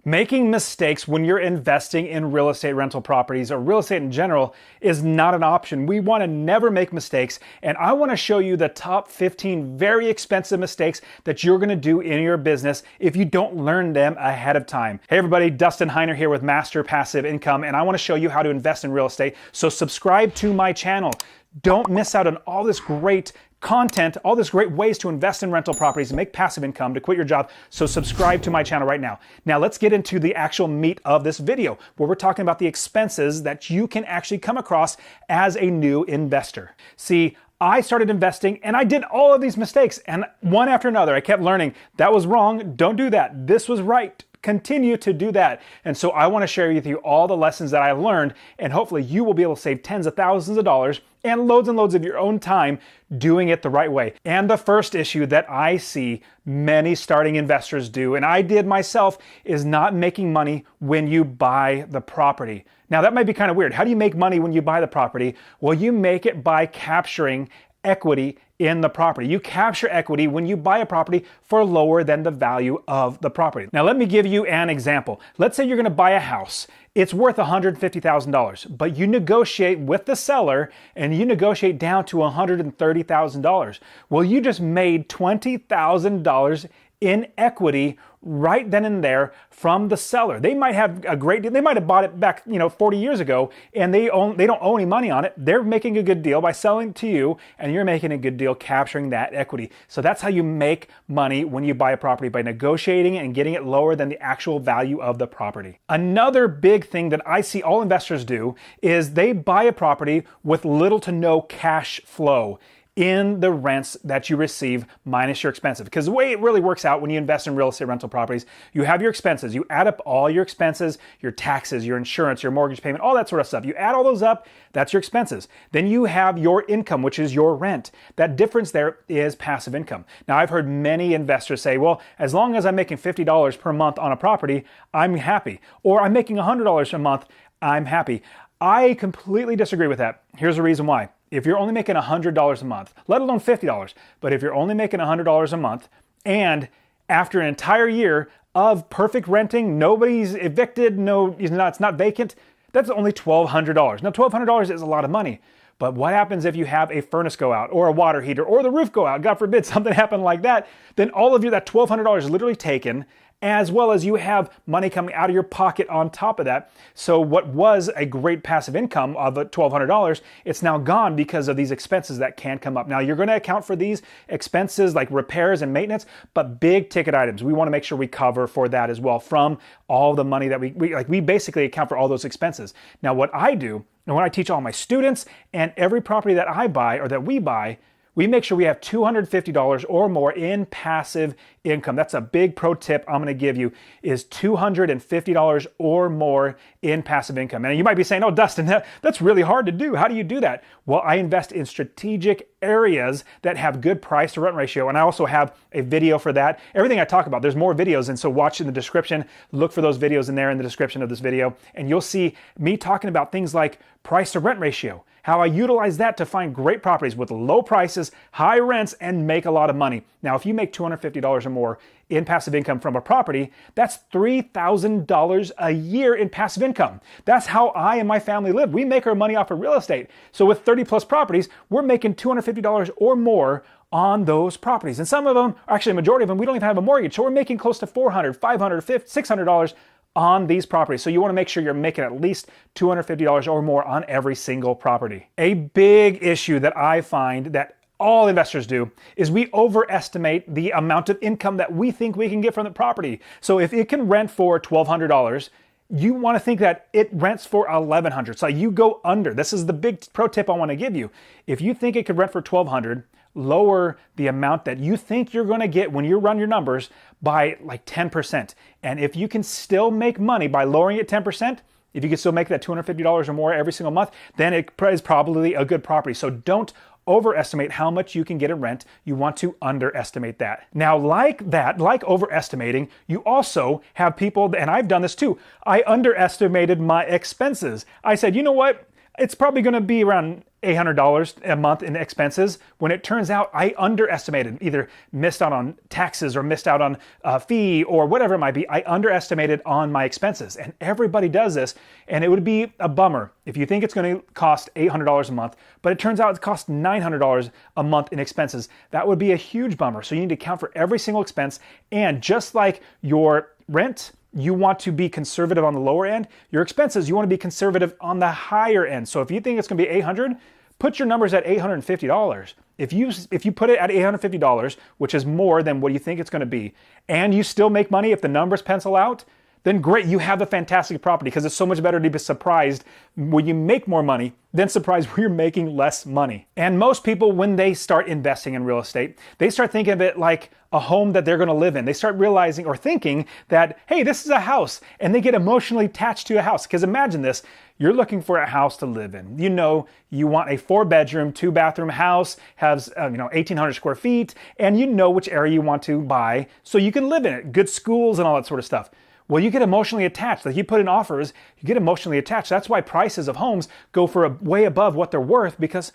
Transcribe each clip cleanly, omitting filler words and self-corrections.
Making mistakes when you're investing in real estate rental properties or real estate in general is not an option. We want to never make mistakes, and I want to show you the top 15 very expensive mistakes that you're going to do in your business if you don't learn them ahead of time. Hey everybody, Dustin Heiner here with Master Passive Income, and I want to show you how to invest in real estate. So subscribe to my channel. Don't miss out on all this great content, all these great ways to invest in rental properties and make passive income to quit your job. So subscribe to my channel right now. Now let's get into the actual meat of this video, where we're talking about the expenses that you can actually come across as a new investor. See, I started investing and I did all of these mistakes, and one after another, I kept learning that was wrong, don't do that. This was right. Continue to do that. And so I want to share with you all the lessons that I've learned, and hopefully you will be able to save tens of thousands of dollars and loads of your own time doing it the right way. And the first issue that I see many starting investors do, and I did myself, is not making money when you buy the property. Now that might be kind of weird. How do you make money when you buy the property? Well, you make it by capturing equity in the property. You capture equity when you buy a property for lower than the value of the property. Now let me give you an example. Let's say you're going to buy a house. It's worth $150,000, but you negotiate with the seller and you negotiate down to $130,000. Well, you just made $20,000 in equity right then and there from the seller. They might have a great deal. They might have bought it back, 40 years ago, and they don't owe any money on it. They're making a good deal by selling to you, and you're making a good deal capturing that equity. So that's how you make money when you buy a property, by negotiating and getting it lower than the actual value of the property. Another big thing that I see all investors do is they buy a property with little to no cash flow in the rents that you receive minus your expenses. Because the way it really works out when you invest in real estate rental properties, you have your expenses. You add up all your expenses, your taxes, your insurance, your mortgage payment, all that sort of stuff. You add all those up, that's your expenses. Then you have your income, which is your rent. That difference there is passive income. Now, I've heard many investors say, well, as long as I'm making $50 per month on a property, I'm happy. Or I'm making $100 a month, I'm happy. I completely disagree with that. Here's the reason why. If you're only making $100 a month, let alone $50, but if you're only making $100 a month, and after an entire year of perfect renting, nobody's evicted, it's not vacant, that's only $1,200. Now, $1,200 is a lot of money, but what happens if you have a furnace go out, or a water heater, or the roof go out? God forbid something happen like that. Then all of you, that $1,200 is literally taken, as well as you have money coming out of your pocket on top of that. So what was a great passive income of $1,200, it's now gone because of these expenses that can come up. Now, you're going to account for these expenses like repairs and maintenance, but big ticket items, we want to make sure we cover for that as well from all the money that we basically account for all those expenses. Now, what I do, and when I teach all my students, and every property that I buy or that we buy, we make sure we have $250 or more in passive income. That's a big pro tip I'm going to give you, is $250 or more in passive income. And you might be saying, oh, Dustin, that's really hard to do. How do you do that? Well, I invest in strategic areas that have good price to rent ratio. And I also have a video for that. Everything I talk about, there's more videos. And so watch in the description, look for those videos in there in the description of this video. And you'll see me talking about things like price to rent ratio, how I utilize that to find great properties with low prices, high rents, and make a lot of money. Now, if you make $250 or more in passive income from a property, that's $3,000 a year in passive income. That's how I and my family live. We make our money off of real estate. So with 30 plus properties, we're making $250 or more on those properties. And some of them, actually a majority of them, we don't even have a mortgage. So we're making close to $400, $500, $600 on these properties. So you want to make sure you're making at least $250 or more on every single property. A big issue that I find that all investors do is we overestimate the amount of income that we think we can get from the property. So if it can rent for $1,200, you want to think that it rents for $1,100. So you go under. This is the big pro tip I want to give you. If you think it could rent for $1,200, lower the amount that you think you're going to get when you run your numbers by like 10%. And if you can still make money by lowering it 10%, if you can still make that $250 or more every single month, then it is probably a good property. So don't overestimate how much you can get in rent. You want to underestimate that. Now, like overestimating, you also have people, and I've done this too, I underestimated my expenses. I said, you know what? It's probably going to be around $800 a month in expenses, when it turns out I underestimated, either missed out on taxes or missed out on a fee or whatever it might be. I underestimated on my expenses, and everybody does this, and it would be a bummer if you think it's going to cost $800 a month, but it turns out it costs $900 a month in expenses. That would be a huge bummer. So you need to account for every single expense, and just like your rent, you want to be conservative on the lower end. Your expenses, you want to be conservative on the higher end. So if you think it's going to be $800, put your numbers at $850. If you put it at $850, which is more than what you think it's going to be, and you still make money if the numbers pencil out, then great, you have a fantastic property, because it's so much better to be surprised when you make more money than surprised when you're making less money. And most people, when they start investing in real estate, they start thinking of it like a home that they're going to live in. They start realizing or thinking that, hey, this is a house, and they get emotionally attached to a house. Because imagine this, you're looking for a house to live in. You know, you want a 4-bedroom, 2-bathroom house, has 1,800 square feet, and you know which area you want to buy so you can live in it. Good schools and all that sort of stuff. Well, you get emotionally attached. Like, you put in offers, you get emotionally attached. That's why prices of homes go for way above what they're worth, because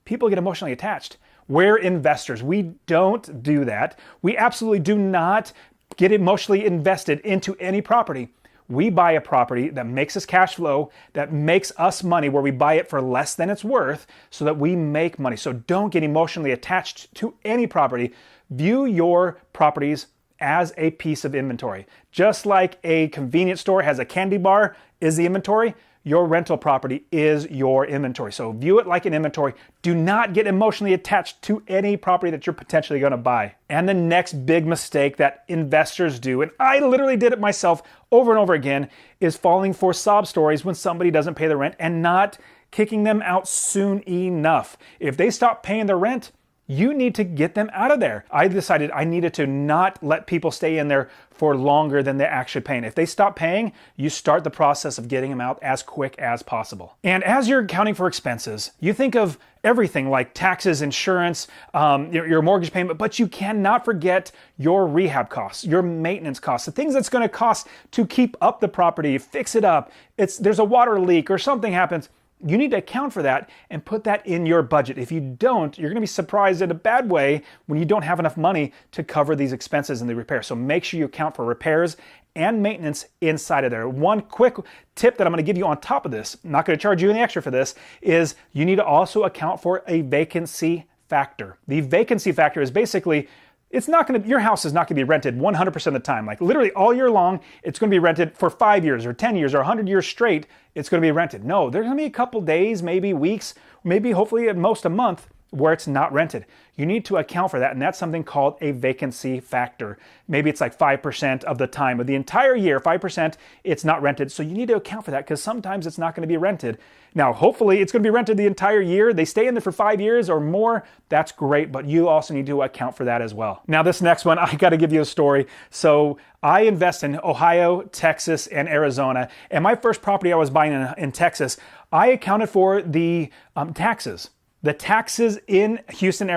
people get emotionally attached. We're investors. We don't do that. We absolutely do not get emotionally invested into any property. We buy a property that makes us cash flow, that makes us money, where we buy it for less than it's worth so that we make money. So don't get emotionally attached to any property. View your properties as a piece of inventory. Just like a convenience store has a candy bar is the inventory, your rental property is your inventory. So view it like an inventory. Do not get emotionally attached to any property that you're potentially going to buy. And the next big mistake that investors do, and I literally did it myself over and over again, is falling for sob stories when somebody doesn't pay the rent and not kicking them out soon enough. If they stop paying their rent, you need to get them out of there. I decided I needed to not let people stay in there for longer than they're actually paying. If they stop paying, you start the process of getting them out as quick as possible. And as you're accounting for expenses, you think of everything like taxes, insurance, your mortgage payment, but you cannot forget your rehab costs, your maintenance costs, the things that's going to cost to keep up the property, fix it up. There's a water leak or something happens. You need to account for that and put that in your budget. If you don't, you're going to be surprised in a bad way when you don't have enough money to cover these expenses and the repair. So make sure you account for repairs and maintenance inside of there. One quick tip that I'm going to give you on top of this, I'm not going to charge you any extra for this, is you need to also account for a vacancy factor. The vacancy factor is basically, your house is not going to be rented 100% of the time. Like literally all year long, it's going to be rented for 5 years or 10 years or 100 years straight. It's going to be rented. No, there's going to be a couple days, maybe weeks, maybe hopefully at most a month where it's not rented. You need to account for that, and that's something called a vacancy factor. Maybe it's like 5% of the time of the entire year, 5% it's not rented. So you need to account for that, because sometimes it's not going to be rented. Now, hopefully it's going to be rented the entire year. They stay in there for 5 years or more. That's great, but you also need to account for that as well. Now, this next one, I got to give you a story. So I invest in Ohio, Texas, and Arizona. And my first property I was buying in Texas, I accounted for the taxes. The taxes in Houston,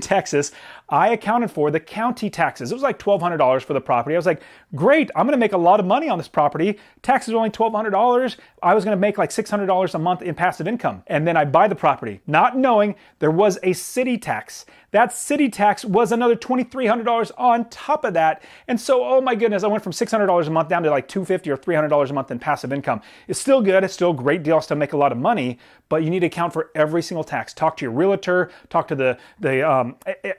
Texas, I accounted for the county taxes. It was like $1,200 for the property. I was like, great, I'm going to make a lot of money on this property. Taxes are only $1,200. I was going to make like $600 a month in passive income. And then I buy the property, not knowing there was a city tax. That city tax was another $2,300 on top of that. And so, oh my goodness, I went from $600 a month down to like $250 or $300 a month in passive income. It's still good. It's still a great deal. Still make a lot of money, but you need to account for every single tax. Talk to your realtor, talk to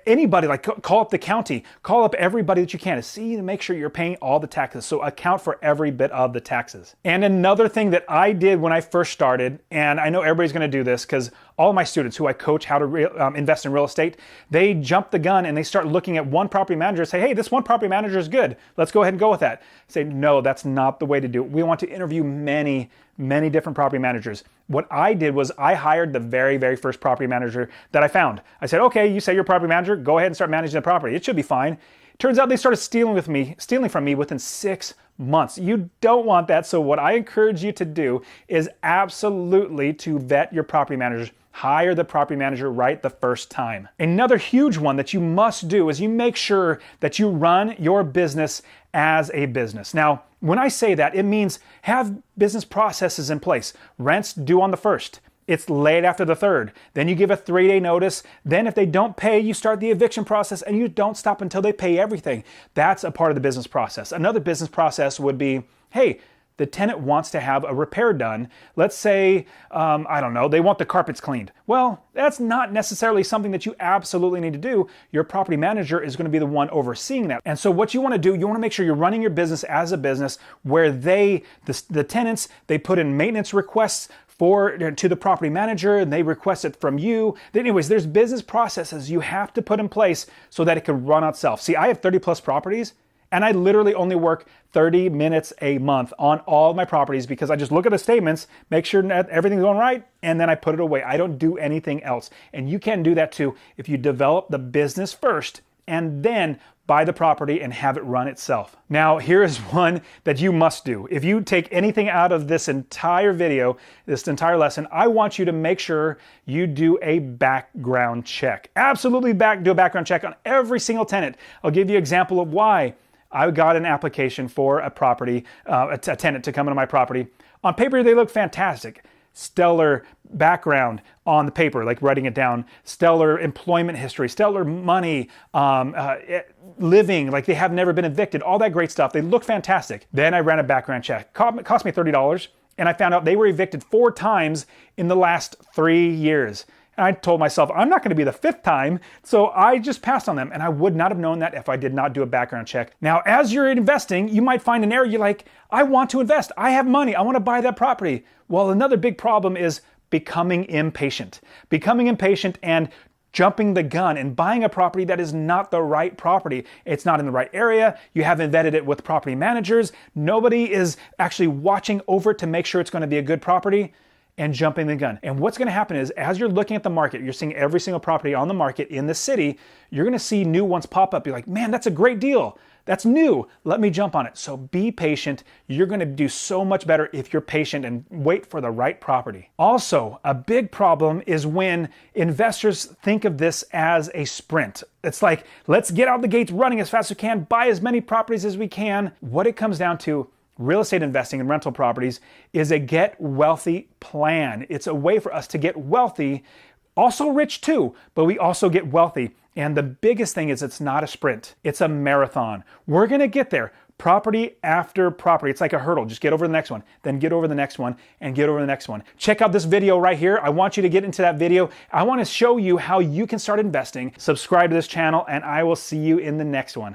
anybody, like call up the county, call up everybody that you can to see to make sure you're paying all the taxes. So account for every bit of the taxes. And another thing that I did when I first started, and I know everybody's going to do this because all of my students who I coach how to invest in real estate, they jump the gun and they start looking at one property manager and say, hey, this one property manager is good. Let's go ahead and go with that. Say, no, that's not the way to do it. We want to interview many different property managers. What I did was I hired the very, very first property manager that I found. I said, okay, you say you're a property manager, go ahead and start managing the property. It should be fine. Turns out they started stealing from me within 6 months. You don't want that. So what I encourage you to do is absolutely to vet your property managers. Hire the property manager right the first time. Another huge one that you must do is you make sure that you run your business as a business. Now, when I say that, it means have business processes in place. Rent's due on the 1st. it's late after the 3rd. Then you give a 3-day notice. Then if they don't pay, you start the eviction process and you don't stop until they pay everything. That's a part of the business process. Another business process would be, hey, the tenant wants to have a repair done. Let's say, I don't know, they want the carpets cleaned. Well, that's not necessarily something that you absolutely need to do. Your property manager is going to be the one overseeing that. And so what you want to do, you want to make sure you're running your business as a business where the tenants, they put in maintenance requests to the property manager and they request it from you. Anyways, there's business processes you have to put in place so that it can run itself. See, I have 30 plus properties. And I literally only work 30 minutes a month on all of my properties because I just look at the statements, make sure that everything's going right, and then I put it away. I don't do anything else. And you can do that too if you develop the business first and then buy the property and have it run itself. Now, here is one that you must do. If you take anything out of this entire video, this entire lesson, I want you to make sure you do a background check. Absolutely do a background check on every single tenant. I'll give you an example of why. I got an application for a property, a tenant to come into my property. On paper, they look fantastic. Stellar background on the paper, like writing it down. Stellar employment history, stellar money, living, like they have never been evicted, all that great stuff. They look fantastic. Then I ran a background check. It cost me $30, and I found out they were evicted 4 times in the last 3 years. I told myself, I'm not going to be the 5th time, so I just passed on them, and I would not have known that if I did not do a background check. Now, as you're investing, you might find an area you're like, I want to invest, I have money, I want to buy that property. Well, another big problem is becoming impatient. Becoming impatient and jumping the gun and buying a property that is not the right property. It's not in the right area. You haven't vetted it with property managers. Nobody is actually watching over it to make sure it's going to be a good property. And jumping the gun. And what's going to happen is as you're looking at the market, you're seeing every single property on the market in the city, you're going to see new ones pop up. You're like, man, that's a great deal. That's new. Let me jump on it. So be patient. You're going to do so much better if you're patient and wait for the right property. Also, a big problem is when investors think of this as a sprint. It's like, let's get out the gates running as fast as we can, buy as many properties as we can. What it comes down to, real estate investing in rental properties is a get wealthy plan. It's a way for us to get wealthy, also rich too, but we also get wealthy. And the biggest thing is it's not a sprint, it's a marathon. We're gonna get there. Property after property. It's like a hurdle. Just get over the next one, then get over the next one, and get over the next one. Check out this video right here. I want you to get into that video. I want to show you how you can start investing. Subscribe to this channel, and I will see you in the next one.